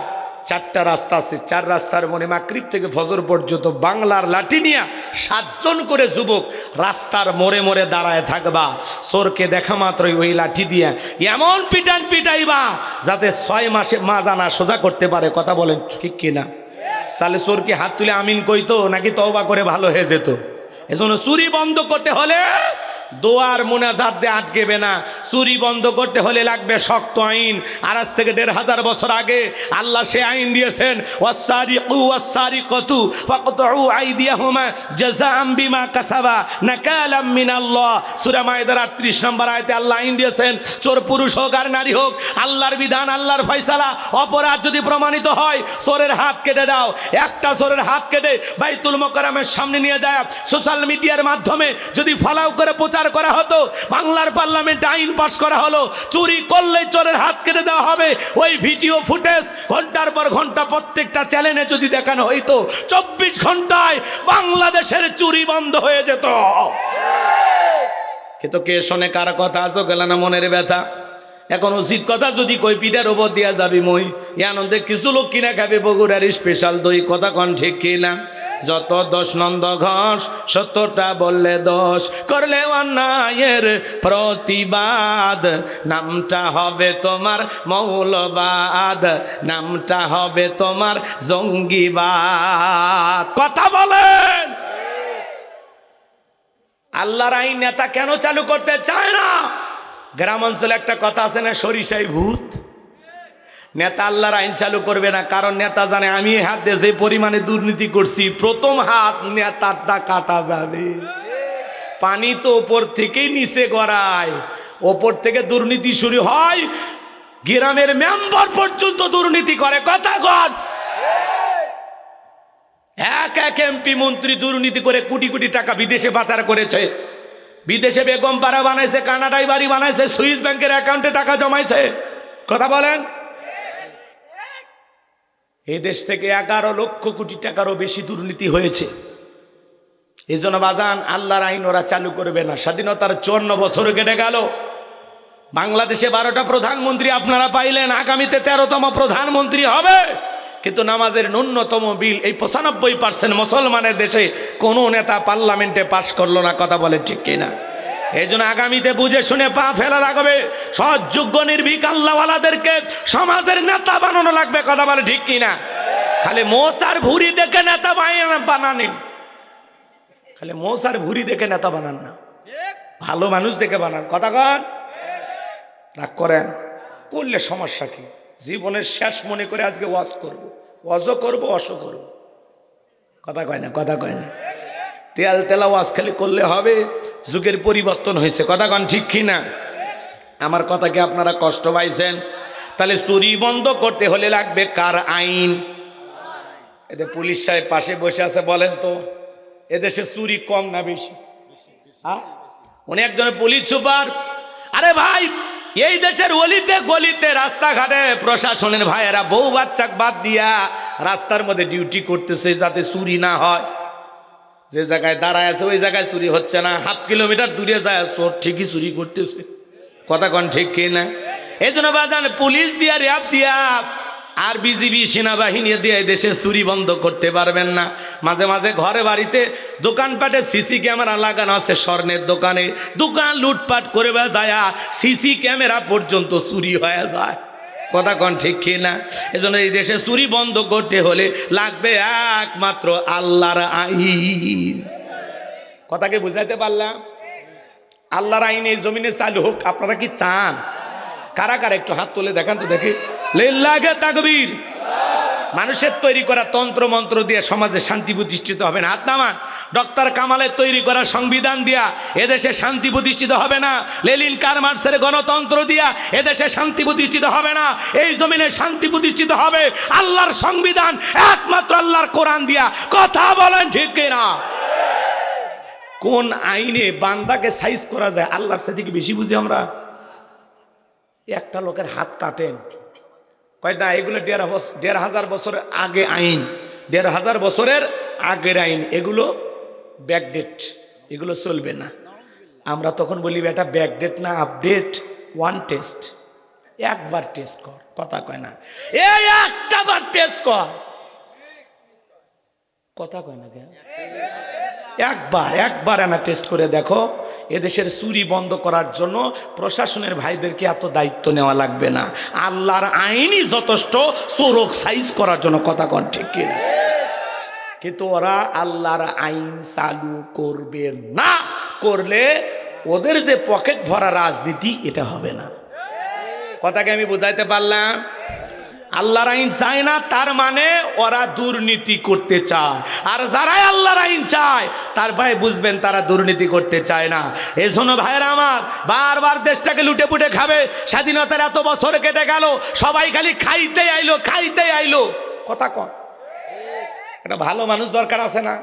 4টা রাস্তা আছে, 4 রাস্তার মনে মাগরিব থেকে ফজর পর্যন্ত বাংলার লাঠি নিয়ে 7 জন করে যুবক রাস্তার মোড়ে মোড়ে দাঁড়ায় থাকবা, চোরকে দেখা মাত্রই ওই লাঠি দিয়ে এমন পিটান পিটাইবা যাতে 6 মাসে মাজানা সোজা করতে পারে। কথা বলেন ঠিক কিনা? তাহলে চোর কি হাত তুলে আমিন কইতো নাকি তওবা করে ভালো হয়ে যেত? এজন্য চুরি বন্ধ করতে হলে দোয়ার মুনাজাত দিয়ে আটকেবে না, চুরি বন্ধ করতে হলে লাগবে শক্ত আইন। আর আজ থেকে 1500 বছর আগে আল্লাহ সে আইন দিয়েছেন, ওয়াসসারিকু ওয়াসসারিকাতু ফাকতাউ আইদিয়াহুমা জাযাআম বিমা কাসাবা নাকালাম মিনাল্লাহ। সূরা মায়েদার 38 নম্বর আয়াতে আল্লাহ আইন দিয়েছেন, চোর পুরুষ হোক আর নারী হোক, আল্লাহর বিধান, আল্লাহর ফয়সালা। অপরাধ যদি প্রমাণিত হয় চোরের হাত কেটে দাও। একটা চোরের হাত কেটে বাইতুল মোকাররমের সামনে নিয়ে যায় সোশ্যাল মিডিয়ার মাধ্যমে যদি ফালাও করে করা হতো, বাংলার পার্লামেন্টে আইন পাস করা হলো, চুরি করলে চোরের হাত কেটে দেওয়া হবে। ওই ভিডিও ফুটেজ ঘন্টার পর ঘন্টা প্রত্যেকটা চ্যানেলে যদি দেখানো হইতো, 24 ঘন্টায় বাংলাদেশের চুরি বন্ধ হয়ে যেত। কিন্তু কে শোনে কার কথা? আজও গেল না মনের ব্যথা। এখন উচিত কথা যদি কই পিঠার উপর দিয়া যাবি মই, এ আনন্দে কিছু লোক কিনা খাবে বগুড়ার স্পেশাল দই। কথা কন ঠিক কিনা? যত দোষ নন্দ ঘোষ, 70টা বললে দোষ, করলে অন্যায়ের প্রতিবাদ, নামটা হবে তোমার মৌলবাদ, নামটা হবে তোমার জঙ্গিবাদ। কথা বলেন। আল্লাহর আইন নেতা কেন চালু করতে চায় না? গ্রাম অঞ্চলে একটা কথা আছে না, সরিষাই ভূত। নেতা আল্লাহর আইন চালু করবে না, কারণ নেতা জানে আমি হাত দিয়ে যে পরিমাণে দুর্নীতি করছি, প্রথম হাত নেতারটা কাটা যাবে। পানি তো ওপর থেকেই নিচে গড়ায়, ওপর থেকে দুর্নীতি শুরু হয়, গ্রামের মেম্বার পর্যন্ত দুর্নীতি করে। কথা কন। এক এমপি মন্ত্রী দুর্নীতি করে কোটি কোটি টাকা বিদেশে পাচার করেছে। বিদেশে বেগম পাড়া বানাইছে, কানাডায় বাড়ি বানাইছে, সুইস ব্যাংকের অ্যাকাউন্টে টাকা জমাইছে। কথা বলেন। এই দেশ থেকে 11 লক্ষ কোটি টাকারও বেশি দুর্নীতি হয়েছে। এই জন্য বাজান আল্লাহর আইন ওরা চালু করবে না। স্বাধীনতার 54 বছর কেটে গেল, বাংলাদেশে 12টা প্রধানমন্ত্রী আপনারা পাইলেন, আগামীতে 13তম প্রধানমন্ত্রী হবে। কিন্তু নামাজের ন্যূনতম বিল এই 95% মুসলমানের দেশে কোনো নেতা পার্লামেন্টে পাশ করলো না। কথা বলে ঠিক কিনা? এই জন্য আগামীতে বুঝে শুনে পা ফেলা লাগবে। সৎ যোগ্য নির্ভীক আল্লাহওয়ালাদেরকে সমাজের নেতা বানানো লাগবে। কথা বলে ঠিক কিনা? খালি মোসার ভুরি দেখে নেতা বানান, খালি মোসার ভুরি দেখে নেতা বানান না, ভালো মানুষ দেখে বানান। কথা কন। রাগ করেন করলে সমস্যা কি? জীবনের শেষ মনে করে আজকে ওয়াজ করব, ওয়াজও করব, অসও করব। কথা কয় না, কথা কয় না। তেল তেলা ওয়াজ খালি করলে হবে? যুগের পরিবর্তন হয়েছে। কথা কন ঠিক কিনা? আমার কথাকে আপনারা কষ্ট পাইছেন? তাহলে চুরি বন্ধ করতে হলে লাগবে কার আইন? এদের পুলিশ সাহেব পাশে বসে আছে, বলেন তো এদেশে চুরি কম না বেশি? উনি একজন পুলিশ সুপার। আরে ভাই, এই দেশের অলিতে গলিতে রাস্তাঘাটে প্রশাসনের ভাইয়েরা বউ বাচ্চা বাদ দিয়া রাস্তার মধ্যে ডিউটি করতেছে যাতে চুরি না হয়। যে জায়গায় দাঁড়ায় আছে ওই জায়গায় চুরি হচ্ছে না, 1/2 কিলোমিটার দূরে যায় চোর ঠিকই চুরি করতেছে। কথা কন ঠিক কিনা? এই জন্য বাজান পুলিশ দিয়া, র্যাব দিয়া আর বিজিবি সেনাবাহিনী দিয়ে দেশে চুরি বন্ধ করতে পারবেন না। মাঝে মাঝে ঘরে বাড়িতে দোকানপাটে সিসি ক্যামেরা লাগানো আছে, স্বর্ণের দোকানে দোকান লুটপাট করে যায়, সিসি ক্যামেরা পর্যন্ত চুরি হয়ে যায়। কথা কন ঠিক কিনা? এজন্য এই দেশে চুরি বন্ধ করতে হলে লাগবে একমাত্র আল্লাহর আইন। কথাকে বুঝাইতে পারলাম? আল্লাহর আইন এই জমিনে চালু হোক। আপনারা কি চান? কারা কারা একটু হাত তুলে দেখান তো দেখি। লিল্লাহি তাকবীর। মানুষের তৈরি করা তন্ত্র মন্ত্র দিয়ে সমাজে শান্তি প্রতিষ্ঠিত হবে না। হাত নামান। ডক্টর কামালের তৈরি করা সংবিধান দিয়া এদেশে শান্তি প্রতিষ্ঠিত হবে না। লেনিন কার্ল মার্ক্সের গণতন্ত্র দিয়া এদেশে শান্তি প্রতিষ্ঠিত হবে না। এই জমিনে শান্তি প্রতিষ্ঠিত হবে আল্লাহর সংবিধান, একমাত্র আল্লাহর কোরআন দিয়া। কথা বলেন ঠিক কিনা? কোন আইনে বান্দাকে সাইজ করা যায় আল্লাহর সাথে বেশি বুঝি আমরা। একটা লোকের হাত কাটেন কয় না, এগুলো ১,৫০০ বছরের আগে আইন, ১,৫০০ বছরের আগের আইন, এগুলো ব্যাকডেট, এগুলো চলবে না। আমরা তখন বলি এটা ব্যাকডেট না আপডেট, ওয়ান টেস্ট, একবার টেস্ট কর। কথা কয় না, এই একটা বার টেস্ট কর। কথা কয় না কেন? একবার না টেস্ট করে দেখো। এদেশের চুরি বন্ধ করার জন্য প্রশাসনের ভাইদেরকে এত দায়িত্ব নেওয়া লাগবে না। আল্লাহর আইনই যথেষ্ট চোরক সাইজ করার জন্য। কথা কন ঠিক কিনা? কিন্তু ওরা আল্লাহর আইন চালু করবে না, করলে ওদের যে পকেট ভরা রাজনীতি এটা হবে না। কথাকে আমি বুঝাইতে পারলাম? আল্লাহর আইন চায় না তার মানে ওরা দুর্নীতি করতে চায়, আর যারাই আল্লাহর আইন চায় তার ভাই বুঝবেন তারা দুর্নীতি করতে চায় না। এই জন্য ভাইরা আমার, বারবার দেশটাকে লুটে পুটে খাবে। স্বাধীনতার এত বছর কেটে গেল, সবাই খালি খাইতে আইলো। কথা কর, একটা ভালো মানুষ দরকার আছে না?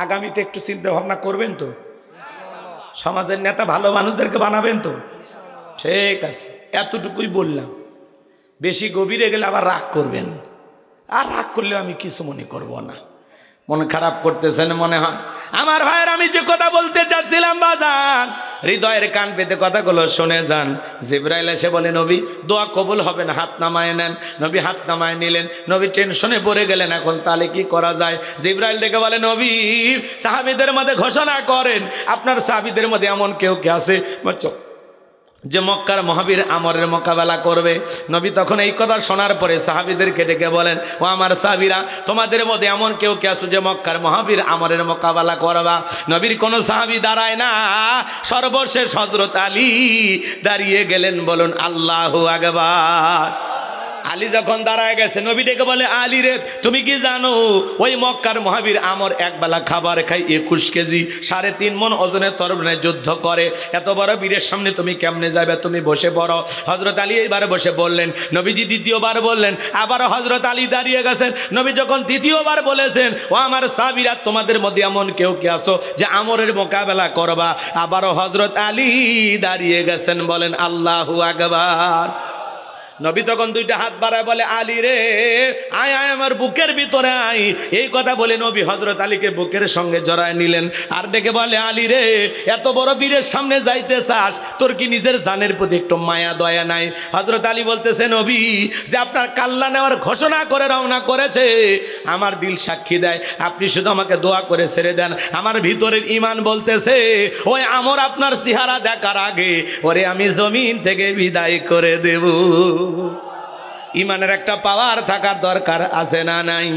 আগামীতে একটু চিন্তা ভাবনা করবেন তো, সমাজের নেতা ভালো মানুষদেরকে বানাবেন তো। ঠিক আছে, এতটুকুই বললাম। বেশি গভীরে গেলে আবার রাগ করবেন, আর রাগ করলেও আমি কিছু মনে করব না। মন খারাপ করতেছেন মনে হয় আমার ভাইয়ের। আমি যে কথা বলতে চাচ্ছিলাম বাজান, হৃদয়ের কান পেতে কথাগুলো শুনে যান। জিবরাইল এসে বলে, নবী দোয়া কবুল হবে না, হাত নামায় নেন। নবী হাত নামায় নিলেন। নবী টেনশনে পড়ে গেলেন, এখন তাহলে কি করা যায়? জিবরাইল ডেকে বলে, নবী সাহাবীদের মধ্যে ঘোষণা করেন আপনার সাহাবীদের মধ্যে এমন কেউ কে আছে যে মক্কার মহাবীর আমরের মোকাবেলা করবে। নবী তখন এই কথা শোনার পরে সাহাবীদেরকে ডেকে বলেন, ও আমার সাহাবীরা, তোমাদের মধ্যে এমন কেউ কে আছে যে মক্কার মহাবীর আমরের মোকাবেলা করবা? নবীর কোনো সাহাবী দাঁড়ায় না। সর্বশেষ হযরত আলী দাঁড়িয়ে গেলেন। বলুন আল্লাহু আকবার। আলী যখন দাঁড়ায় গেছে, নবী ডেকে বলে, আলী রে, তুমি কি জানো ওই মক্কার মহাবীর আমর একবেলা খাবার খাই ২১ কেজি ৩.৫ মণ ওজনের তরবারি যুদ্ধ করে। এত বড় বীরের সামনে তুমি কেমনে যাবে? তুমি বসে পড়ো। হযরত আলী এইবার বসে বললেন। নবীজি দ্বিতীয়বার বললেন। আবারও হযরত আলী দাঁড়িয়ে গেছেন। নবী যখন তৃতীয়বার বলেছেন, ও আমার সাহাবীরা, তোমাদের মধ্যে এমন কেউ কে আছো যে আমরের মোকাবেলা করবা? আবারও হযরত আলী দাঁড়িয়ে গেছেন। বলেন আল্লাহু আকবার। নবী তখন দুইটা হাত বাড়ায় বলে, আলী রে, আয় আয় আমার বুকের ভিতরে আয়। এই কথা বলে নবী হযরত আলীকে বুকের সঙ্গে জড়ায় নিলেন। আর ডেকে বলে, আলী রে, এত বড় বীরের সামনে যাইতে চাস, তোর কি নিজের জানের প্রতি একটু মায়া দয়া নাই? হযরত আলী বলতেছে, নবী যে আপনার কাল্লা নেওয়ার ঘোষণা করে রওনা করেছে, আমার দিল সাক্ষী দেয়। আপনি শুধু আমাকে দোয়া করে ছেড়ে দেন। আমার ভিতরের ঈমান বলতেছে ওই আমর আপনার চেহারা দেখার আগে ওরে আমি জমিন থেকে বিদায় করে দেব। ইমানের একটা পাওয়ার থাকার দরকার আছে না নাই?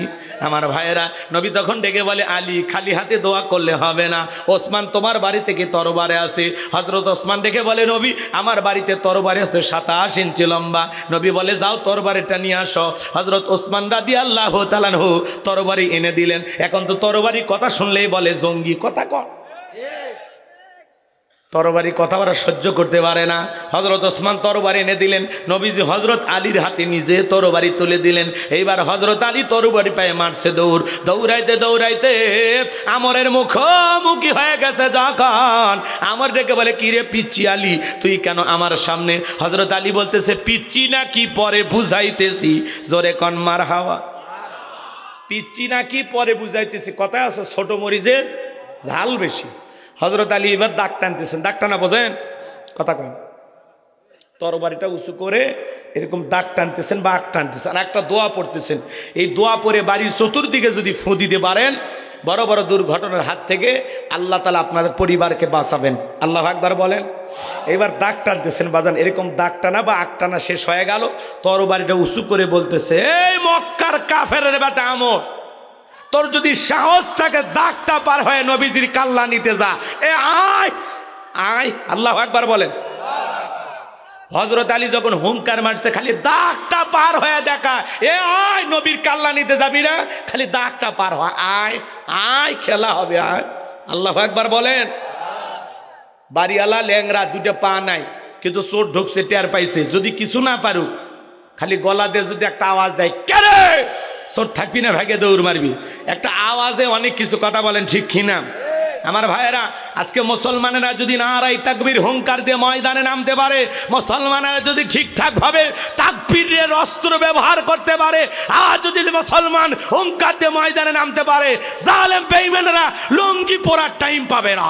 আমার ভাইয়েরা, নবী তখন ডেকে বলে, আলী, খালি হাতে দোয়া করলে হবে না। ওসমান, তোমার বাড়ি থেকে তরবারে আছে। হযরত ওসমান ডেকে বলে, নবী আমার বাড়িতে তরবারি আছে ২৭ ইঞ্চি লম্বা। নবী বলে, যাও তরবারিটা নিয়ে আসো। হযরত ওসমান রাদিয়াল্লাহু তাআলা আনহু তরবারি এনে দিলেন। এখন তো তরবারি কথা শুনলেই বলে জঙ্গি। কথা কর, তরবারি কথা ওরা সহ্য করতে পারে না। হযরত ওসমান তরবারি এনে দিলেন। নবীজি হযরত আলীর হাতে নিজে তরবারি তুলে দিলেন। এইবার হযরত আলী তরবারি পায়ে মারছে দৌড়। দৌড়াইতে আমরের মুখোমুখি হয়ে গেছে। যখন আমর ডেকে বলে, কি রে পিচ্চি আলী, তুই কেন আমার সামনে? হযরত আলী বলতেছে, পিচ্চি নাকি পরে বুঝাইতেছি। জোরে কন মারহাবা। পিচ্চি নাকি পরে বুঝাইতেছি। কথা আছে, ছোট মরিচের ঝাল বেশি। হযরত আলী এবার দাগ টানতেছেন। দাগ টানা বোঝেন? কথা কয় না। তরবারিটা উঁচু করে এরকম দাগ টানতেছেন বা আগ টানতেছেন, আর একটা দোয়া পড়তেছেন। এই দোয়া পড়ে বাড়ির চতুর্দিকে যদি ফু দিতে পারেন, বড় বড় দুর্ঘটনার হাত থেকে আল্লাহ তাআলা আপনাদের পরিবারকে বাঁচাবেন। আল্লাহু আকবার বলেন। এবার দাগ টানতেছেন বাজান। এরকম দাগ টানা বা আগ টানা শেষ হয়ে গেল। তরবারিটা উঁচু করে বলতেছে, এই মক্কার কাফেরের বেটা আমর, তোর যদি সাহস থাকে দাগটা পার হয়ে নবীজির কাল্লা নিতে যা। এ আয় আয়। আল্লাহু আকবার বলেন। হযরত আলী যখন হুঙ্কার মারছে, খালি দাগটা পার হয়ে দেখা, এ আয় নবীর কাল্লা নিতে যাবি না, খালি দাগটা পার হয়, আয় আয় খেলা হবে, আয়। আল্লাহু আকবার বলেন। বাড়িওয়ালা ল্যাংরা, দুটো পা নাই, কিন্তু চোর ঢুকছে, টের পাইছে, যদি কিছু না পারুক খালি গলা দিয়ে যদি একটা আওয়াজ দেয়, কে রে, চোর থাকবি না, ভাগে দৌড় মারবি। একটা আওয়াজে অনেক কিছু কথা বলেন, ঠিক কিনা? আমার ভাইয়েরা, আজকে মুসলমানেরা যদি নারায়ে তাকবীর হুঙ্কার দিয়ে ময়দানে নামতে পারে, মুসলমানেরা যদি ঠিকঠাক ভাবে তাকবীরের অস্ত্র ব্যবহার করতে পারে, আর যদি মুসলমান হুঙ্কার দিয়ে ময়দানে নামতে পারে, জালেম বেঈমানেরা লুঙ্গি পরার টাইম পাবে না।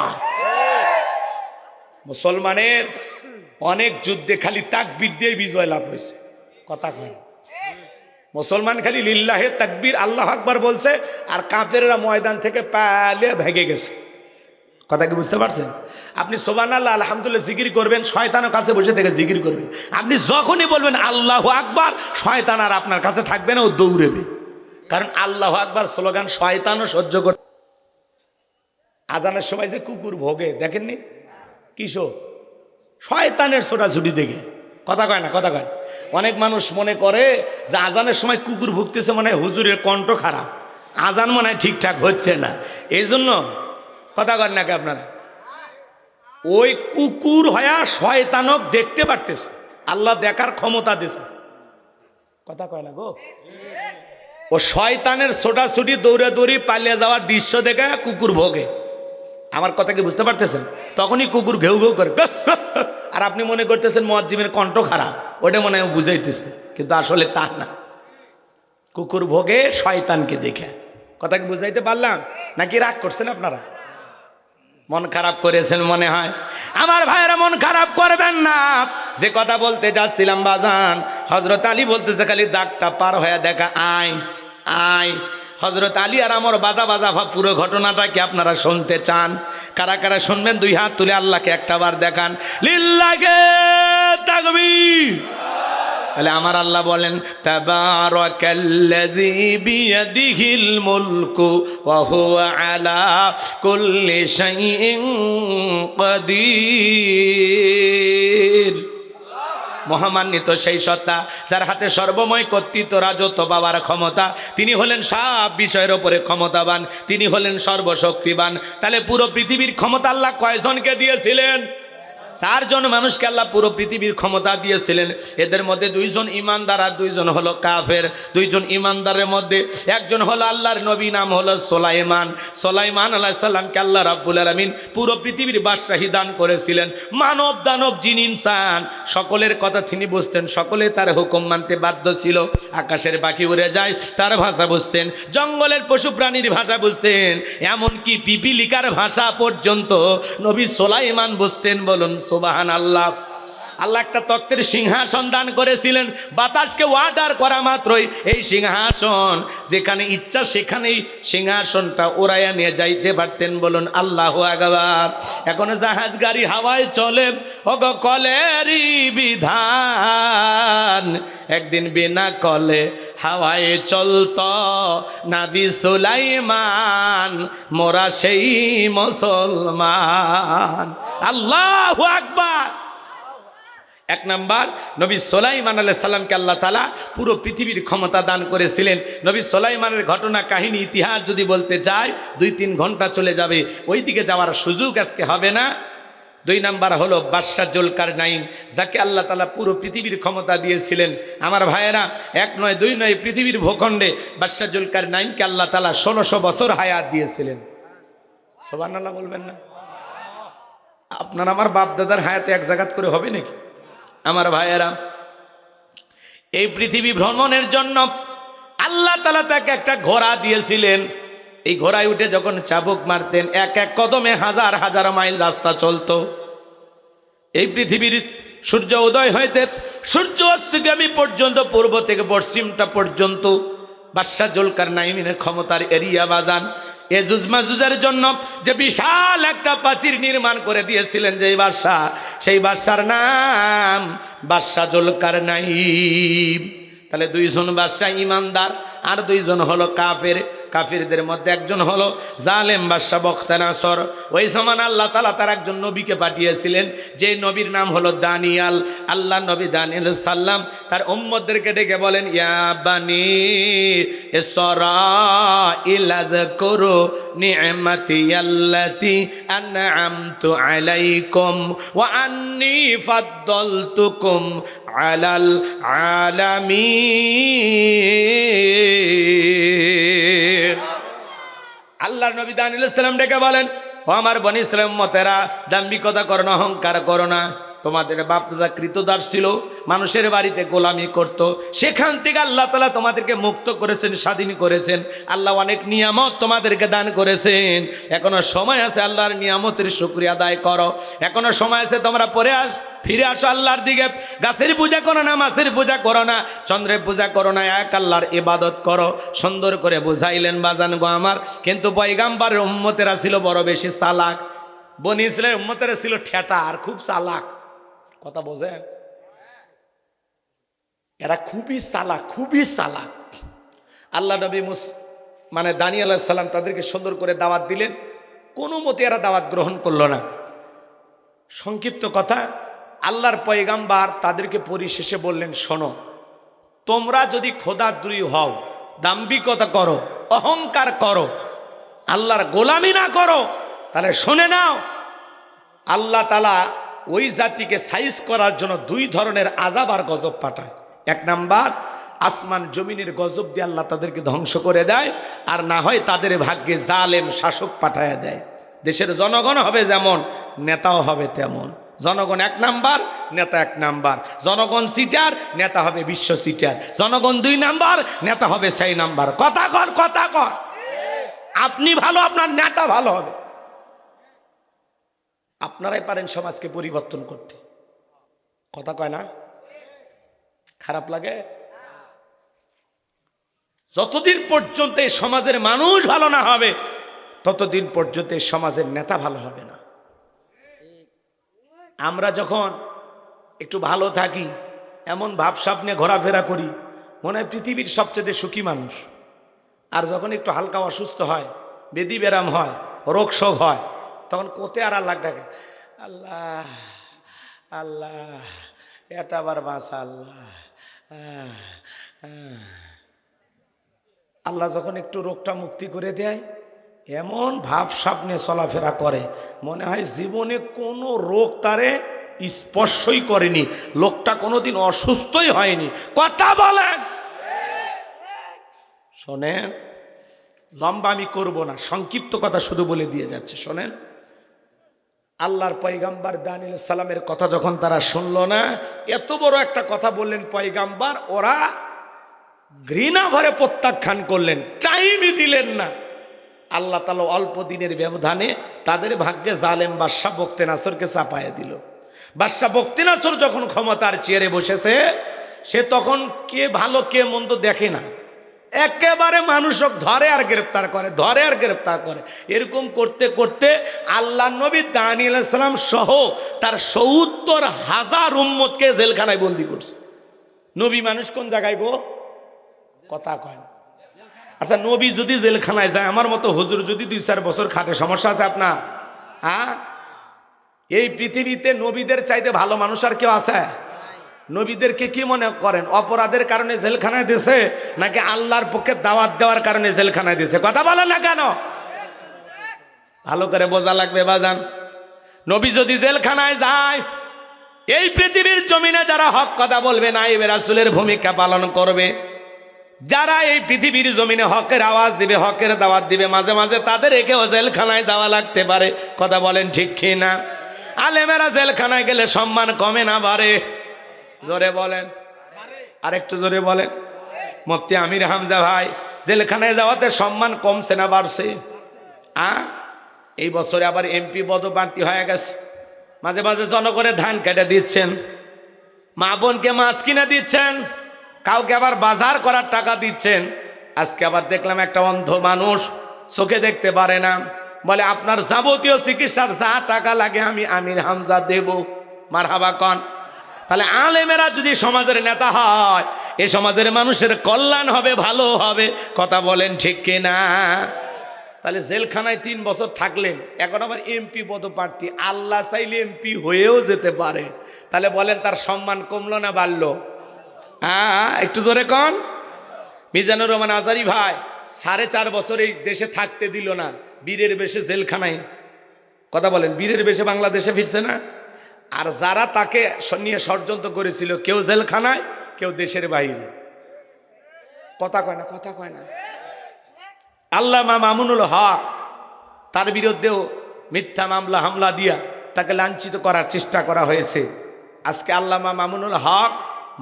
মুসলমানের অনেক যুদ্ধে খালি তাকবীর দিয়ে বিজয় লাভ হয়েছে। কথা কয়, মুসলমান খালি লিল্লাহে তাকবীর আল্লাহু আকবার বলছে, আর কাফেররা ময়দান থেকে পালিয়ে ভেগে গেছে। কথা কি বুঝতে পারছেন? আপনি সুবহানাল্লাহ আলহামদুলিল্লাহ জিকির করবেন, শয়তানের কাছে বসে থেকে জিকির করবে। আপনি যখনই বলবেন আল্লাহু আকবার, শয়তান আর আপনার কাছে থাকবে না, ও দৌড়েবে। কারণ আল্লাহু আকবার স্লোগান শয়তানও সহ্য করে। আজানের সময় যে কুকুর ভোগে দেখেননি, কিশোর শয়তানের ছোটাছুটি দেখে। কথা কয় না, কথা কয়। অনেক মানুষ মনে করে যে আজানের সময় কুকুর ভুগতেছে, মনে হয় হুজুরের কণ্ঠ খারাপ, আজান মনে হয় ঠিকঠাক হচ্ছে না, এই জন্য কথা কন নাকি আপনারা? ওই কুকুর হয়া শয়তানক দেখতে পারতেছে, আল্লাহ দেখার ক্ষমতা দিয়েছে। কথা কয় না গো। ও শয়তানের ছোটাছুটি দৌড়াদৌড়ি পালিয়ে যাওয়ার দৃশ্য দেখে কুকুর ভোগে। আমার কথা কি বুঝতে পারতেছেন? তখনই কুকুর ঘেউ ঘেউ করে, আর আপনি মনে করতেছেন মুয়াজ্জিমের কণ্ঠ খারাপ, ওটা মনে হয় বুঝাইতেছে, কিন্তু আসলে তা না। কুকুর ভোগে শয়তানকে দেখে। কথা কি বুঝাইতে পারলাম নাকি রাগ করছেন আপনারা? মন খারাপ করেছেন মনে হয়। আমার ভাইয়েরা, মন খারাপ করবেন না। যে কথা বলতে যাচ্ছিলাম বাজান, হযরত আলী বলতেছে খালি দাগটা পার হয়ে দেখা, আয় আয়। হযরত আলী আর আমার বাজা বাজা পুরো ঘটনাটা কি আপনারা শুনতে চান? কারা কারা শুনবেন দুই হাত তুলে আল্লাহকে একটা বার দেখান, লিল্লাহি তাকবীর। তাহলে আমার আল্লাহ বলেন, তাবারাকাল্লাযী বিয়াদিহিল মুলকু ওয়া হুয়া আলা কুল্লি শাইইন কাদির। মহামান্বিত সেই সত্তা যার হাতে সর্বময় কর্তৃত্ব, রাজত্ব পাওয়ার ক্ষমতা, তিনি হলেন সব বিষয়ের ওপরে ক্ষমতাবান, তিনি হলেন সর্বশক্তিবান। তাহলে পুরো পৃথিবীর ক্ষমতা আল্লাহ কয়জনকে দিয়েছিলেন? 4 জন মানুষকে আল্লাহ পুরো পৃথিবীর ক্ষমতা দিয়েছিলেন। এদের মধ্যে 2 জন ইমানদার আর 2 জন হলো কাফের। 2 জন ইমানদারের মধ্যে একজন হলো আল্লাহর নবী, নাম হলো সোলাইমান। সোলাইমান আলাইহিস সালামকে আল্লাহ রাব্বুল আলামিন পুরো পৃথিবীর বাদশাহী দান করেছিলেন। মানব দানব জিন ইনসান সকলের কথা তিনি বুঝতেন, সকলে তার হুকুম মানতে বাধ্য ছিল। আকাশের পাখি উড়ে যায় তার ভাষা বুঝতেন, জঙ্গলের পশু প্রাণীর ভাষা বুঝতেন, এমনকি পিপিলিকার ভাষা পর্যন্ত নবী সোলাইমান বুঝতেন। বলুন সুবহানাল্লাহ। আল্লাহ একটা তক্তের সিংহাসন দান করেছিলেন, বাতাসকে অর্ডার করা মাত্রই এই সিংহাসন যেখানে ইচ্ছা সেখানেই সিংহাসনটা ওড়াইয়া নিয়ে যাইতে পারতেন। বলুন আল্লাহু আকবার। এখন জাহাজ গাড়ি হাওয়ায় চলে, ওগো কলেরই বিধান, একদিন বিনা কলে হাওয়ায় চলত নবী সুলাইমান, মোরা সেই মুসলমান। আল্লাহু আকবার। 1 নাম্বার, নবী সুলাইমান আলাইহিস সালামকে আল্লাহ তাআলা পুরো পৃথিবীর ক্ষমতা দান করেছিলেন। নবী সুলাইমানের ঘটনা কাহিনী ইতিহাস যদি বলতে যাই 2-3 ঘন্টা চলে যাবে, ওই দিকে যাওয়ার সুযোগ আজকে হবে না। 2 নাম্বার হলো বাদশাহ জুলকারনাইন, যাকে আল্লাহ তাআলা পুরো পৃথিবীর ক্ষমতা দিয়েছিলেন। আমার ভাইয়েরা, 1 নয় 2 নয়, পৃথিবীর ভূখণ্ডে বাদশাহ জুলকারনাইনকে আল্লাহ তাআলা 1600 বছর হায়াত দিয়েছিলেন। সুবহানাল্লাহ বলবেন না? আপনার আমার বাপ দাদার হায়াতে এক জায়গাত করে হবে নাকি? আমার ভাইয়েরা, এই পৃথিবী ভ্রমণের জন্য আল্লাহ তাআলা তাকে একটা ঘোড়া দিয়েছিলেন। এই ঘোড়ায় উঠে যখন চাবুক মারতেন, এক এক কদমে হাজার হাজার মাইল রাস্তা চলতো। এই পৃথিবীর সূর্য উদয় হইতে সূর্য অস্তগামী পর্যন্ত, পূর্ব থেকে পশ্চিমটা পর্যন্ত বাদশাহ জুলকারনাইনের ক্ষমতার এরিয়া বাজান। এজুজ মাজুজের জন্য যে বিশাল একটা প্রাচীর নির্মাণ করে দিয়েছিলেন যে বাদশাহ, সেই বাদশার নাম বাদশাহ জুলকারনাইন। তাহলে 2 জন বাদশাহ ইমানদার আর 2 জন হলো কাফের। কাফিরদের মধ্যে একজন হলো জালেম বাদশা বখতানাসর। ওই সময় আল্লাহ তাআলা তার একজন নবীকে পাঠিয়েছিলেন, যে নবীর নাম হলো দানিয়াল। আল্লাহ নবী দানিয়াল সাল্লাম তার উম্মতদেরকে ডেকে বলেন, ইয়া বানি ইসরাঈল আযকুরু নি'মাতিয়াল্লাতী আন'আমতু আলাইকুম ওয়া আন্নী ফাদ্দালতুকুম আলাল আলামিন। আল্লাহর নবী দানিয়েল আলাইহিস সালাম ডেকে বলেন, ও আমার বনি ইসরাঈল উম্মতেরা, দাম্ভিকতা করো না, অহংকার করো না। তোমাদের বাপদাদা কৃতদাস ছিল, মানুষের বাড়িতে গোলামি করত, সেখান থেকে আল্লাহ তাআলা তোমাদেরকে মুক্ত করেছেন, স্বাধীন করেছেন। আল্লাহ অনেক নিয়ামত তোমাদেরকে দান করেছেন। এখনো সময় আছে আল্লাহর নিয়ামতের শুকরিয়া আদায় করো। এখনো সময় আছে, তোমরা ফিরে আসো আল্লাহর দিকে। গাছের পূজা করো না, মাছের পূজা করো না, চন্দ্রের পূজা করো না, এক আল্লাহর ইবাদত করো। সুন্দর করে বুঝাইলেন বাজান গো আমার। কিন্তু পয়গাম্বরের উম্মতেরা ছিল বড় বেশি চালাক। বনি ইসরাঈলের উম্মতেরা ছিল ঠেটা আর খুব চালাক। কথা বোঝেন? এরা খুবই চালাক, খুবই চালাক। আল্লাহ নবী মানে দানিয়েল আলাইহিস সালাম তাদেরকে সুন্দর করে দাওয়াত দিলেন, কোনো মতে এরা দাওয়াত গ্রহণ করলো না। সংক্ষিপ্ত কথা, আল্লাহর পয়গাম্বর তাদেরকে পরিশেষে বললেন, শোনো, তোমরা যদি খোদাদ্রোহী হও, দাম্ভিকতা করো, অহংকার করো, আল্লাহর গোলামি না করো, তাহলে শুনে নাও, আল্লাহ তাআলা ওই জাতিকে সাইজ করার জন্য দুই ধরনের আযাব আর গজব পাঠায়। এক নাম্বার, আসমান জমিনের গজব দিয়ে আল্লাহ তাদেরকে ধ্বংস করে দেয়, আর না হয় তাদের ভাগ্যে জালেম শাসক পাঠায় দেয়। দেশের জনগণ হবে যেমন, নেতাও হবে তেমন। জনগণ এক নাম্বার, নেতা এক নাম্বার। জনগণ সিটার, নেতা হবে বিশ্ব সিটার। জনগণ 2 নাম্বার, নেতা হবে 6 নাম্বার। কথা কর, কথা কর। আপনি ভালো, আপনার নেতা ভালো হবে। আপনারাই পারেন সমাজকে পরিবর্তন করতে। কথা কয় না? খারাপ লাগে? যতদিন পর্যন্ত এই সমাজের মানুষ ভালো না হবে, ততদিন পর্যন্ত এই সমাজের নেতা ভালো হবে না। আমরা যখন একটু ভালো থাকি, এমন ভাবসাব নিয়ে ঘোরাফেরা করি, মনে হয় পৃথিবীর সবচেয়ে সুখী মানুষ। আর যখন একটু হালকা অসুস্থ হয়, বেদি ব্যারাম হয়, রোগ শোক হয়, তখন কোতে আর আল্লাহ ডাকে, আল্লাহ আল্লাহ, এটা আবার বাঁচা আল্লাহ। আল্লাহ যখন একটু রোগটা মুক্তি করে দেয়, এমন ভাবসাব নিয়ে চলাফেরা করে, মনে হয় জীবনে কোনো রোগ তারে স্পর্শই করেনি, লোকটা কোনোদিন অসুস্থই হয়নি। কথা বলেন? শোনেন, লম্বা আমি করব না, সংক্ষিপ্ত কথা শুধু বলে দিয়ে যাচ্ছে। শোনেন, আল্লাহর পয়গাম্বর দানিয়েল আলাইহিস সালামের কথা যখন তারা শুনলো না, এত বড় একটা কথা বললেন পয়গাম্বর, ওরা ঘৃণা ভরে প্রত্যাখ্যান করলেন, টাইমই দিলেন না। আল্লাহ তাআলা অল্প দিনের ব্যবধানে তাদের ভাগ্যে জালেম বাদশা বখতেনাসরকে চাপায়ে দিল। বাদশা বখতেনাসর যখন ক্ষমতার চেয়ারে বসেছে, সে তখন কে ভালো কে মন্দ দেখে না, একেবারে মানুষক ধরে আর গ্রেপ্তার করে, ধরে আর গ্রেপ্তার করে। এরকম করতে করতে আল্লাহ নবী দানিয়েল আলাইহিস সালাম সহ তার ৭০,০০০ উম্মতকে জেলখানায় বন্দি করছে। নবী মানুষ কোন জায়গায় গো? কথা কয় না। আচ্ছা, নবী যদি জেলখানায় যায়, আমার মতো হুজুর যদি 2-4 বছর খাটে, সমস্যা আছে আপনার? হ্যাঁ, এই পৃথিবীতে নবীদের চাইতে ভালো মানুষ আর কেউ আছে? নবীদেরকে কি মনে করেন অপরাধের কারণে জেলখানায় দিয়েছে, নাকি আল্লাহর পক্ষে দাওয়াত দেওয়ার কারণে জেলখানায় দিয়েছে? কথা বলেন না কেন? ভালো করে বোঝা লাগবে বাজান। নবী যদি জেলখানায় যায়, এই পৃথিবীর জমিনে যারা হক কথা বলবে, নাইবে রাসূলের ভূমিকা পালন করবে, যারা এই পৃথিবীর জমিনে হকের আওয়াজ দিবে, হকের দাওয়াত দিবে, মাঝে মাঝে তাদের একেও জেলখানায় যাওয়া লাগতে পারে। কথা বলেন ঠিক কি না? আলেমেরা জেলখানায় গেলে সম্মান কমে না বাড়ে? জোরে বলেন, আরেকটু জোরে বলেন। মুফতি আমির হামজা ভাই, জেলখানায় যাওয়াতে সম্মান কমছে না বাড়ছে? এই বছরে আবার এমপি পদপ্রার্থী হয়ে গেছে, মাঝে মাঝে জনগণের ধান কেটে দিচ্ছেন, মা বোনকে মাছ কিনে দিচ্ছেন, কাউকে আবার বাজার করার টাকা দিচ্ছেন। আজকে আবার দেখলাম একটা অন্ধ মানুষ, চোখে দেখতে পারে না, বলে আপনার যাবতীয় চিকিৎসার যা টাকা লাগে আমি আমির হামজা দেব। মারহাবা কন। তাহলে আলেমেরা যদি সমাজের নেতা হয় এ সমাজের মানুষের কল্যাণ হবে, ভালো হবে। কথা বলেন ঠিক কিনা? তাহলে জেলখানায় 3 বছর থাকলেন, এখন আবার এমপি পদপ্রার্থী, আল্লাহ চাইলে এমপি হয়েও যেতে পারে। তাহলে বলেন তার সম্মান কমলো না বাড়লো? একটু জোরে কন। মিজানুর রহমান আজারি ভাই 4.5 বছর এই দেশে থাকতে দিল না, বীরের বেশে জেলখানায়। কথা বলেন, বীরের বেশে বাংলাদেশে ফিরছে না? আর যারা তাকে নিয়ে ষড়যন্ত্র করেছিল, কেউ জেলখানায়, কেউ দেশের বাইরে। কথা কয় না, কথা কয় না। আল্লামা মামুনুল হক, তার বিরুদ্ধেও মিথ্যা মামলা হামলা দিয়া তাকে লাঞ্ছিত করার চেষ্টা করা হয়েছে। আজকে আল্লামা মামুনুল হক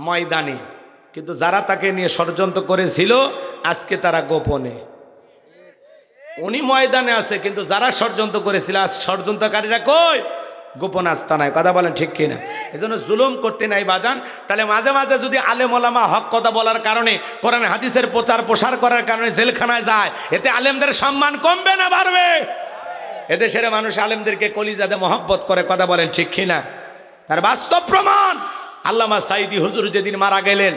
ময়দানে, কিন্তু যারা তাকে নিয়ে ষড়যন্ত্র করেছিল আজকে তারা গোপনে। উনি ময়দানে আছে, কিন্তু যারা ষড়যন্ত্র করেছিল আজ ষড়যন্ত্রকারীরা কই? গোপন আস্তানায়। কথা বলেন ঠিক কিনা? এজন্য জুলুম করতে নাই বাজান। তাহলে মাঝে মাঝে যদি আলেম ওলামা হক কথা বলার কারণে, কোরআন হাদিসের প্রচার প্রসার করার কারণে জেলখানায় যায়, এতে আলেমদের সম্মান কমবে না বাড়বে? এদেশের মানুষ আলেমদেরকে কলিজাতে মহব্বত করে। কথা বলেন ঠিক কিনা? তার বাস্তব প্রমাণ, আল্লামা সাইদি হুজুর যেদিন মারা গেলেন,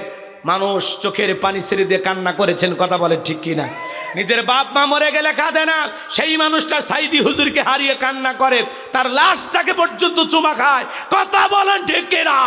মানুষ চোখের পানি ছেড়ে দিয়ে কান্না করেছেন। কথা বলেন ঠিক কিনা? নিজের বাপ মা মরে গেলে কাঁদে না, সেই মানুষটা সাইদি হুজুরকে হারিয়ে কান্না করে, তার লাশটাকে পর্যন্ত চুমা খায়। কথা বলেন ঠিক কিনা?